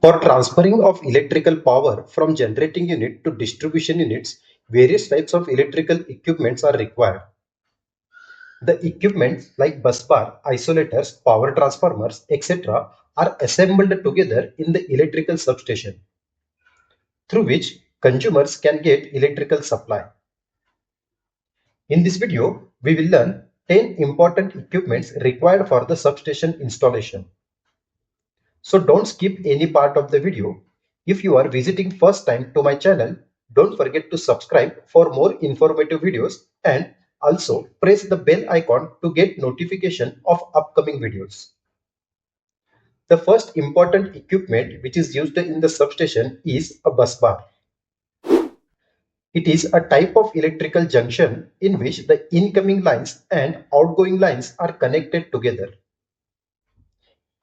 For transferring of electrical power from generating unit to distribution units, various types of electrical equipments are required. The equipments like busbar, isolators, power transformers, etc. are assembled together in the electrical substation, through which consumers can get electrical supply. In this video, we will learn 10 important equipments required for the substation installation. So don't skip any part of the video. If you are visiting first time to my channel, don't forget to subscribe for more informative videos and also press the bell icon to get notification of upcoming videos. The first important equipment which is used in the substation is a bus bar. It is a type of electrical junction in which the incoming lines and outgoing lines are connected together.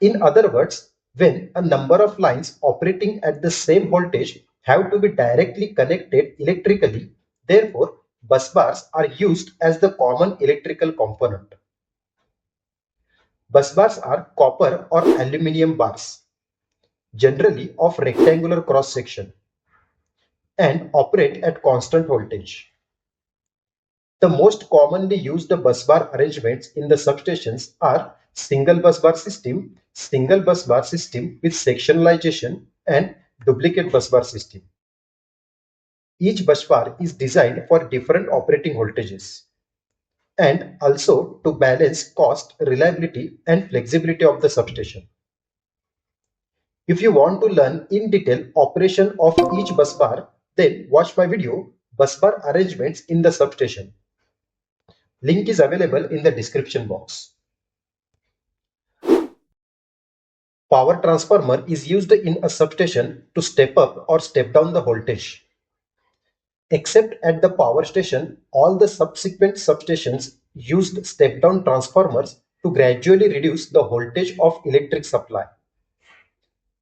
In other words, when a number of lines operating at the same voltage have to be directly connected electrically, therefore bus bars are used as the common electrical component. Bus bars are copper or aluminium bars, generally of rectangular cross section, and operate at constant voltage. The most commonly used bus bar arrangements in the substations are single bus bar system with sectionalization, and duplicate bus bar system. Each bus bar is designed for different operating voltages and also to balance cost, reliability, and flexibility of the substation. If you want to learn in detail operation of each bus bar, then watch my video Bus Bar Arrangements in the Substation. Link is available in the description box. Power transformer is used in a substation to step up or step down the voltage. Except at the power station, all the subsequent substations used step-down transformers to gradually reduce the voltage of electric supply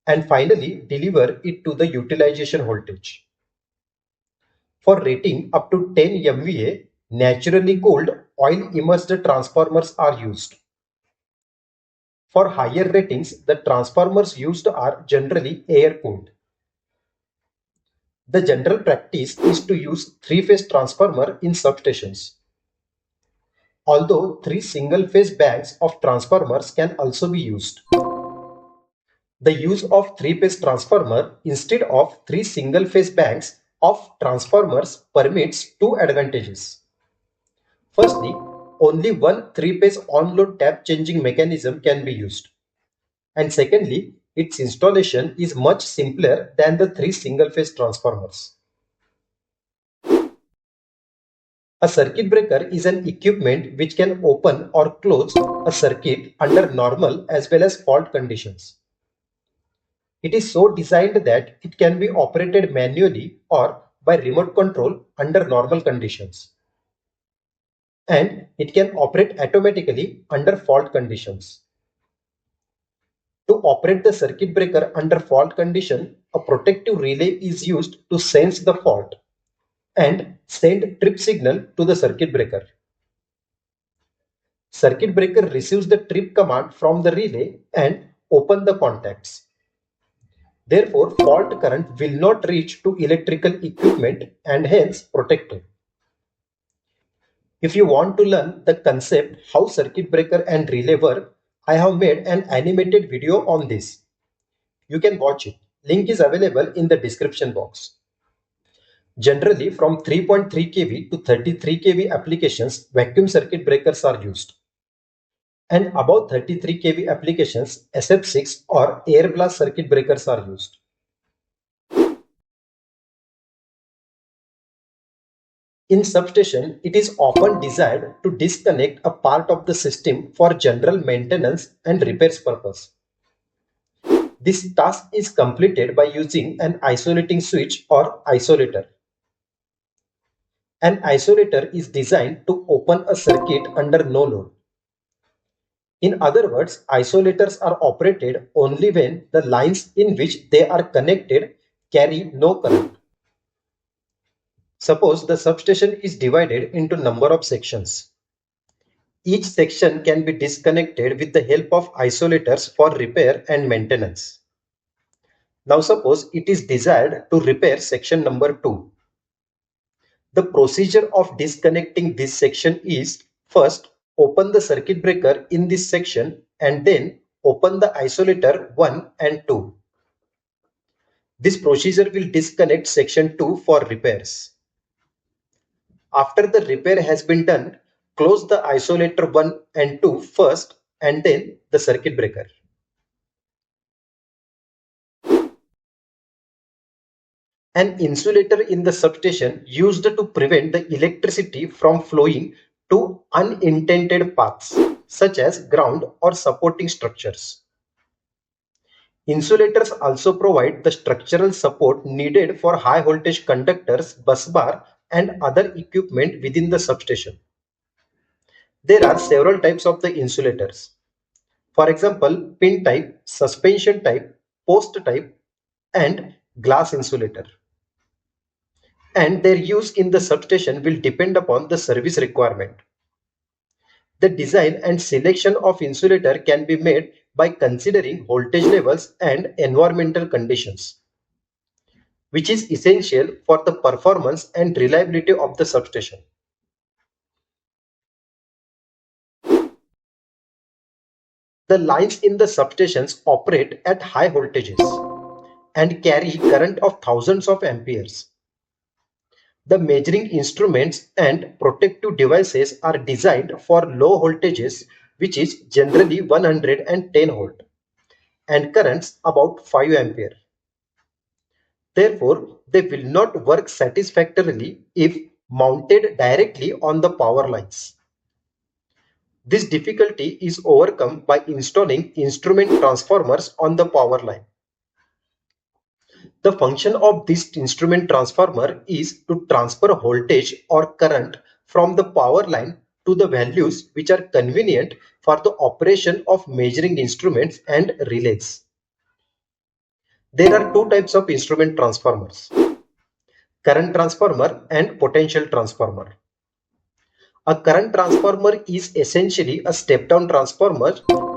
and finally deliver it to the utilization voltage. For rating up to 10 MVA, naturally cooled oil-immersed transformers are used. For higher ratings, the transformers used are generally air-cooled. The general practice is to use three-phase transformer in substations. Although 3 single-phase banks of transformers can also be used. The use of three-phase transformer instead of 3 single-phase banks of transformers permits two advantages. Firstly, only one three-phase on-load tap changing mechanism can be used. And secondly, its installation is much simpler than the 3 single-phase transformers. A circuit breaker is an equipment which can open or close a circuit under normal as well as fault conditions. It is so designed that it can be operated manually or by remote control under normal conditions. And it can operate automatically under fault conditions. To operate the circuit breaker under fault condition, a protective relay is used to sense the fault and send trip signal to the circuit breaker. Circuit breaker receives the trip command from the relay and open the contacts. Therefore, fault current will not reach to electrical equipment and hence protected. If you want to learn the concept how circuit breaker and relay work, I have made an animated video on this. You can watch it. Link is available in the description box. Generally, from 3.3 kV to 33 kV applications, vacuum circuit breakers are used. And above 33 kV applications, SF6 or air blast circuit breakers are used. In substation, it is often desired to disconnect a part of the system for general maintenance and repairs purpose. This task is completed by using an isolating switch or isolator. An isolator is designed to open a circuit under no load. In other words, isolators are operated only when the lines in which they are connected carry no current. Suppose the substation is divided into number of sections. Each section can be disconnected with the help of isolators for repair and maintenance. Now suppose it is desired to repair section number 2. The procedure of disconnecting this section is first open the circuit breaker in this section and then open the isolator 1 and 2. This procedure will disconnect section 2 for repairs. After the repair has been done, close the isolator 1 and 2 first and then the circuit breaker. An insulator in the substation used to prevent the electricity from flowing to unintended paths such as ground or supporting structures. Insulators also provide the structural support needed for high voltage conductors, busbar, and other equipment within the substation. There are several types of the insulators. For example, pin type, suspension type, post type, and glass insulator. And their use in the substation will depend upon the service requirement. The design and selection of insulator can be made by considering voltage levels and environmental conditions, which is essential for the performance and reliability of the substation. The lines in the substations operate at high voltages and carry current of thousands of amperes. The measuring instruments and protective devices are designed for low voltages, which is generally 110 volt, and currents about 5 ampere. Therefore, they will not work satisfactorily if mounted directly on the power lines. This difficulty is overcome by installing instrument transformers on the power line. The function of this instrument transformer is to transfer voltage or current from the power line to the values which are convenient for the operation of measuring instruments and relays. There are two types of instrument transformers: current transformer and potential transformer. A current transformer is essentially a step-down transformer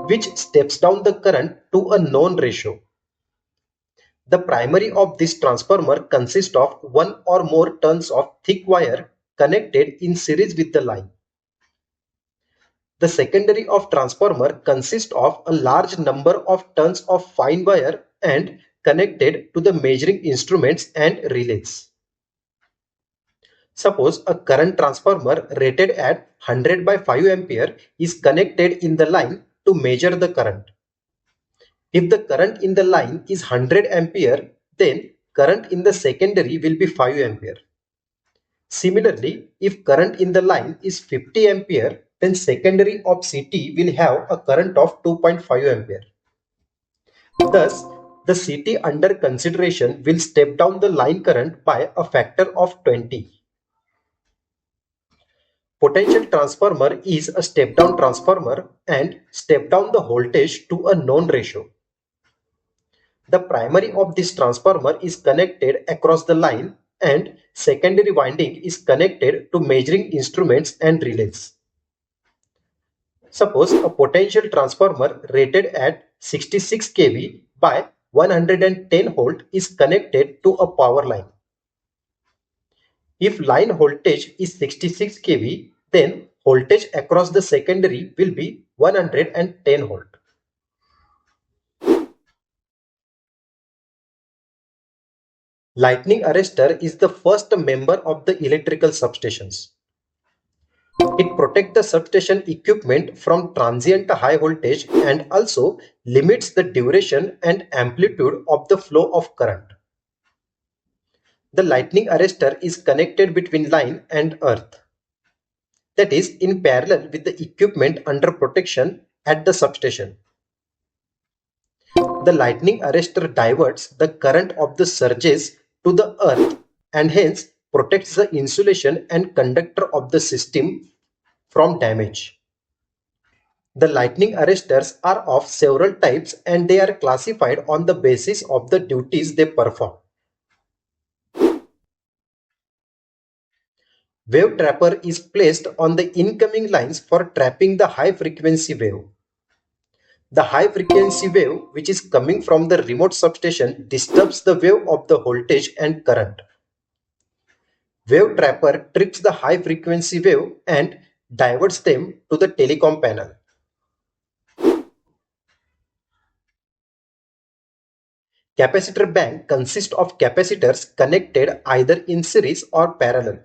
which steps down the current to a known ratio. The primary of this transformer consists of one or more turns of thick wire connected in series with the line. The secondary of transformer consists of a large number of turns of fine wire and connected to the measuring instruments and relays. Suppose a current transformer rated at 100 by 5 ampere is connected in the line to measure the current. If the current in the line is 100 ampere, then current in the secondary will be 5 ampere. Similarly, if current in the line is 50 ampere, then secondary of CT will have a current of 2.5 ampere. Thus, the CT under consideration will step down the line current by a factor of 20. Potential transformer is a step-down transformer and step down the voltage to a known ratio. The primary of this transformer is connected across the line and secondary winding is connected to measuring instruments and relays. Suppose a potential transformer rated at 66 kV by 110 volt is connected to a power line. If line voltage is 66 kV, then voltage across the secondary will be 110 volt. Lightning Arrestor is the first member of the electrical substations. It protects the substation equipment from transient high voltage and also limits the duration and amplitude of the flow of current. The lightning arrestor is connected between line and earth, that is in parallel with the equipment under protection at the substation. The lightning arrestor diverts the current of the surges to the earth and hence protects the insulation and conductor of the system from damage. The lightning arrestors are of several types and they are classified on the basis of the duties they perform. Wave trapper is placed on the incoming lines for trapping the high frequency wave. The high frequency wave which is coming from the remote substation disturbs the wave of the voltage and current. Wave trapper trips the high frequency wave and diverts them to the telecom panel. Capacitor bank consists of capacitors connected either in series or parallel.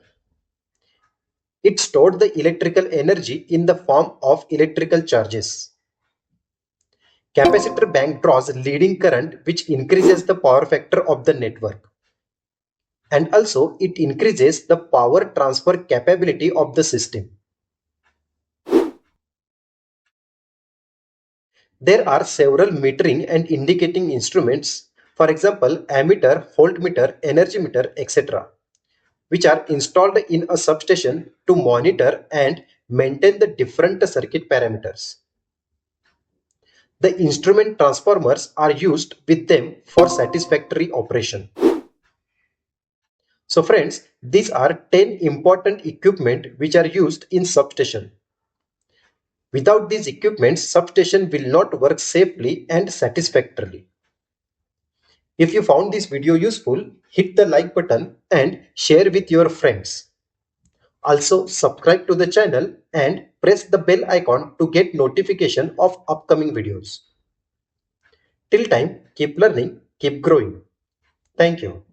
It stored the electrical energy in the form of electrical charges. Capacitor bank draws leading current which increases the power factor of the network. And also it increases the power transfer capability of the system. There are several metering and indicating instruments, for example, ammeter, voltmeter, energy meter, etc., which are installed in a substation to monitor and maintain the different circuit parameters. The instrument transformers are used with them for satisfactory operation. So friends, these are 10 important equipment which are used in substation. Without these equipments, substation will not work safely and satisfactorily. If you found this video useful, hit the like button and share with your friends. Also, subscribe to the channel and press the bell icon to get notification of upcoming videos. Till time, keep learning, keep growing. Thank you.